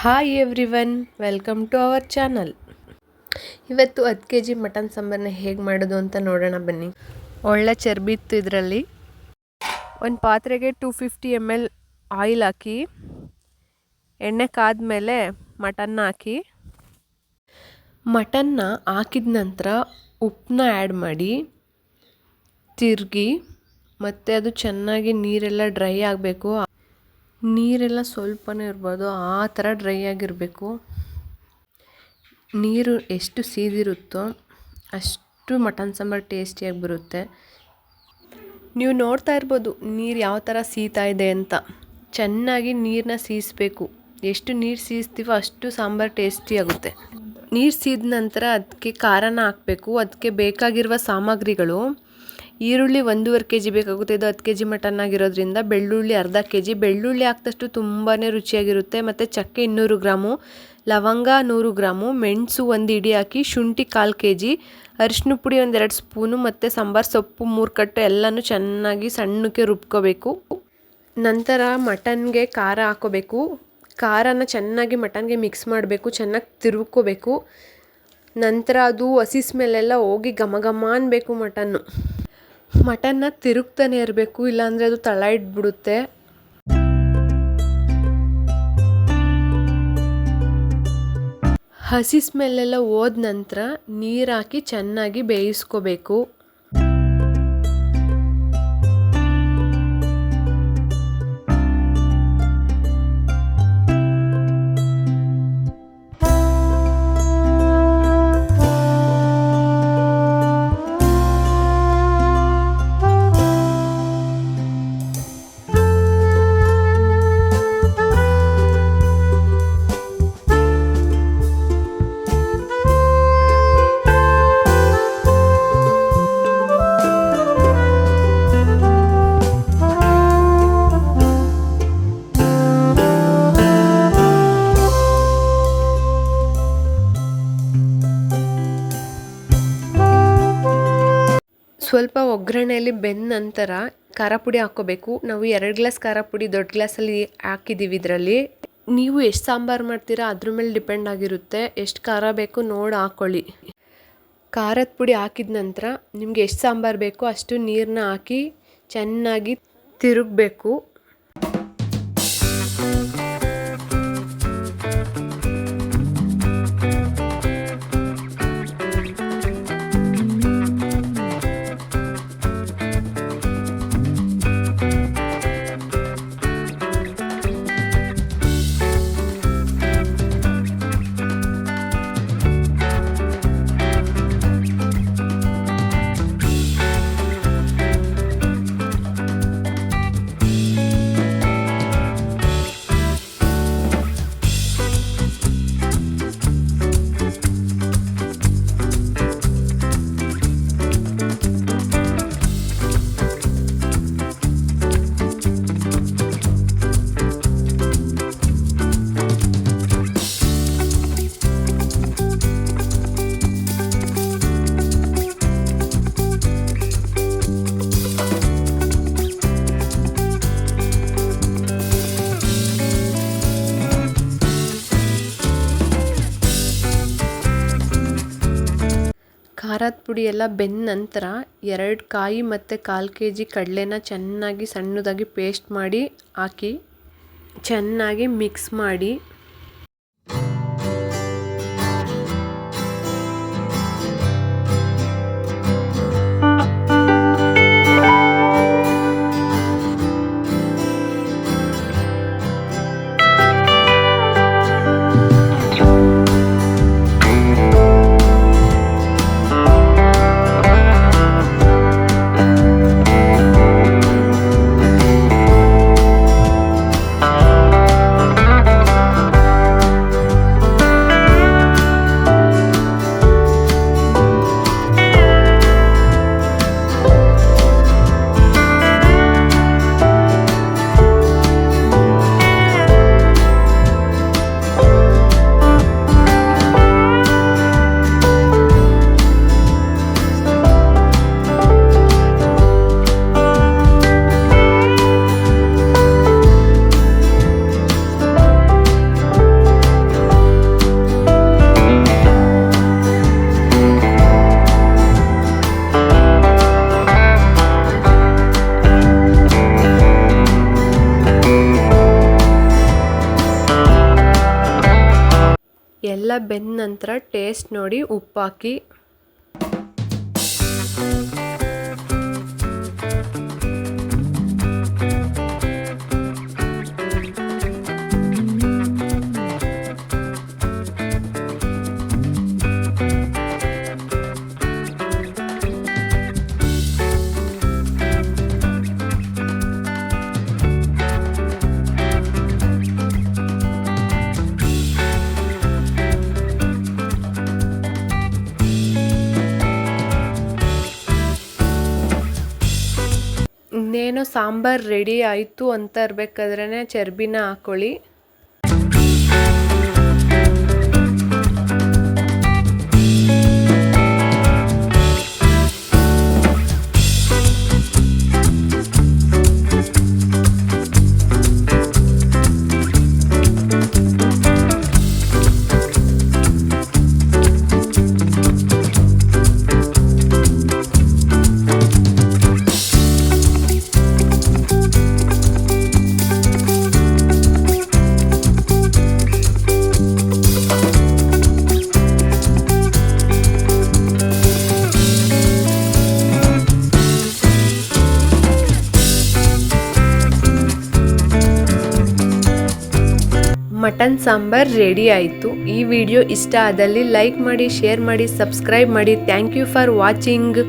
Hi everyone, welcome to our channel. ಇವತ್ತು 10 kg mutton ಸಾಂಬಾರನ್ನ ಹೇಗೆ ಮಾಡೋದು ಅಂತ ನೋಡೋಣ ಬನ್ನಿ. ಒಳ್ಳೆ ಚರ್ಬಿ ಇತ್ತು ಇದರಲ್ಲಿ. ಒಂದು ಪಾತ್ರೆಗೆ 250 ml ಆಯಿಲ್ ಹಾಕಿ, ಎಣ್ಣೆ ಕಾದ್ಮೇಲೆ ಮಟನ್ನ ಹಾಕಿ, ಮಟನ್ನ ಹಾಕಿದ ನಂತರ ಉಪ್ಪನ್ನ ಆ್ಯಡ್ ಮಾಡಿ ತಿರುಗಿ, ಮತ್ತು ಅದು ಚೆನ್ನಾಗಿ ನೀರೆಲ್ಲ ಡ್ರೈ ಆಗಬೇಕು. ನೀರೆಲ್ಲ ಸ್ವಲ್ಪನೇ ಇರ್ಬೋದು, ಆ ಥರ ಡ್ರೈ ಆಗಿರಬೇಕು. ನೀರು ಎಷ್ಟು ಸೀದಿರುತ್ತೋ ಅಷ್ಟು ಮಟನ್ ಸಾಂಬಾರು ಟೇಸ್ಟಿಯಾಗಿ ಬರುತ್ತೆ. ನೀವು ನೋಡ್ತಾ ಇರ್ಬೋದು ನೀರು ಯಾವ ಥರ ಸೀತಾ ಇದೆ ಅಂತ. ಚೆನ್ನಾಗಿ ನೀರನ್ನ ಸೀಸಬೇಕು. ಎಷ್ಟು ನೀರು ಸೀಸ್ತೀವೋ ಅಷ್ಟು ಸಾಂಬಾರು ಟೇಸ್ಟಿ ಆಗುತ್ತೆ. ನೀರು ಸೀದ ನಂತರ ಅದಕ್ಕೆ ಖಾರನ ಹಾಕಬೇಕು. ಅದಕ್ಕೆ ಬೇಕಾಗಿರುವ ಸಾಮಗ್ರಿಗಳು: ಈರುಳ್ಳಿ 1.5 kg ಬೇಕಾಗುತ್ತೆ. ಇದು 10 kg ಮಟನ್ ಆಗಿರೋದ್ರಿಂದ. ಬೆಳ್ಳುಳ್ಳಿ ಅರ್ಧ kg. ಬೆಳ್ಳುಳ್ಳಿ ಹಾಕಿದಷ್ಟು ತುಂಬಾ ರುಚಿಯಾಗಿರುತ್ತೆ. ಮತ್ತು ಚಕ್ಕೆ 200 ಗ್ರಾಮು, ಲವಂಗ 100 ಗ್ರಾಮು, ಮೆಣಸು 1 ಇಡಿ ಹಾಕಿ, ಶುಂಠಿ 1/4 kg, ಅರಿಶಿನ ಪುಡಿ 2 ಸ್ಪೂನು, ಮತ್ತು ಸಾಂಬಾರು ಸೊಪ್ಪು 3 ಕಟ್ಟು ಎಲ್ಲನೂ ಚೆನ್ನಾಗಿ ಸಣ್ಣಕ್ಕೆ ರುಬ್ಕೋಬೇಕು. ನಂತರ ಮಟನ್ಗೆ ಖಾರ ಹಾಕೋಬೇಕು. ಖಾರನ ಚೆನ್ನಾಗಿ ಮಟನ್ಗೆ ಮಿಕ್ಸ್ ಮಾಡಬೇಕು. ಚೆನ್ನಾಗಿ ತಿರುವ್ಕೋಬೇಕು. ನಂತರ ಅದು ಹಸಿ ಸ್ಮೆಲ್ಲೆಲ್ಲ ಹೋಗಿ ಘಮ ಘಮ ಅನ್ನಬೇಕು ಮಟನ್ನು. ಮಟನ್ನ ತಿರುಗ್ತಾನೆ ಇರಬೇಕು, ಇಲ್ಲಾಂದರೆ ಅದು ತಳ ಇಟ್ಬಿಡುತ್ತೆ. ಹಸಿ ಸ್ಮೆಲ್ಲೆಲ್ಲ ಹೋದ ನಂತರ ನೀರು ಹಾಕಿ ಚೆನ್ನಾಗಿ ಬೇಯಿಸ್ಕೋಬೇಕು. ಸ್ವಲ್ಪ ಒಗ್ಗರಣೆಯಲ್ಲಿ ಬೆಂದ ನಂತರ ಖಾರ ಪುಡಿ ಹಾಕ್ಕೋಬೇಕು. ನಾವು 2 ಗ್ಲಾಸ್ ಖಾರ ಪುಡಿ ದೊಡ್ಡ ಗ್ಲಾಸಲ್ಲಿ ಹಾಕಿದ್ದೀವಿ ಇದರಲ್ಲಿ. ನೀವು ಎಷ್ಟು ಸಾಂಬಾರು ಮಾಡ್ತೀರಾ ಅದ್ರ ಮೇಲೆ ಡಿಪೆಂಡ್ ಆಗಿರುತ್ತೆ. ಎಷ್ಟು ಖಾರ ಬೇಕು ನೋಡಿ ಹಾಕ್ಕೊಳ್ಳಿ. ಖಾರದ ಪುಡಿ ಹಾಕಿದ ನಂತರ ನಿಮ್ಗೆ ಎಷ್ಟು ಸಾಂಬಾರು ಬೇಕೋ ಅಷ್ಟು ನೀರನ್ನ ಹಾಕಿ ಚೆನ್ನಾಗಿ ತಿರುಗಬೇಕು. ಖಾರದ ಪುಡಿ ಎಲ್ಲ ಬೆಂದ ನಂತರ 2 ಕಾಯಿ ಮತ್ತು 1/4 kg ಕಡಲೆನ ಚೆನ್ನಾಗಿ ಸಣ್ಣದಾಗಿ ಪೇಸ್ಟ್ ಮಾಡಿ ಹಾಕಿ ಚೆನ್ನಾಗಿ ಮಿಕ್ಸ್ ಮಾಡಿ ಎಲ್ಲ ಬೆಂದ ನಂತರ ಟೇಸ್ಟ್ ನೋಡಿ ಉಪ್ಪು ಹಾಕಿ. ಇನ್ನೇನು ಸಾಂಬಾರು ರೆಡಿ ಆಯಿತು ಅಂತ ಇರಬೇಕಾದ್ರೇ ಚರ್ಬಿನ ಹಾಕ್ಕೊಳ್ಳಿ. ಮಟನ್ ಸಾಂಬಾರ್ ರೆಡಿ ಆಯಿತು. ಈ ವಿಡಿಯೋ ಇಷ್ಟ ಆದಲ್ಲಿ ಲೈಕ್ ಮಾಡಿ, ಶೇರ್ ಮಾಡಿ, ಸಬ್ಸ್ಕ್ರೈಬ್ ಮಾಡಿ. Thank you for watching.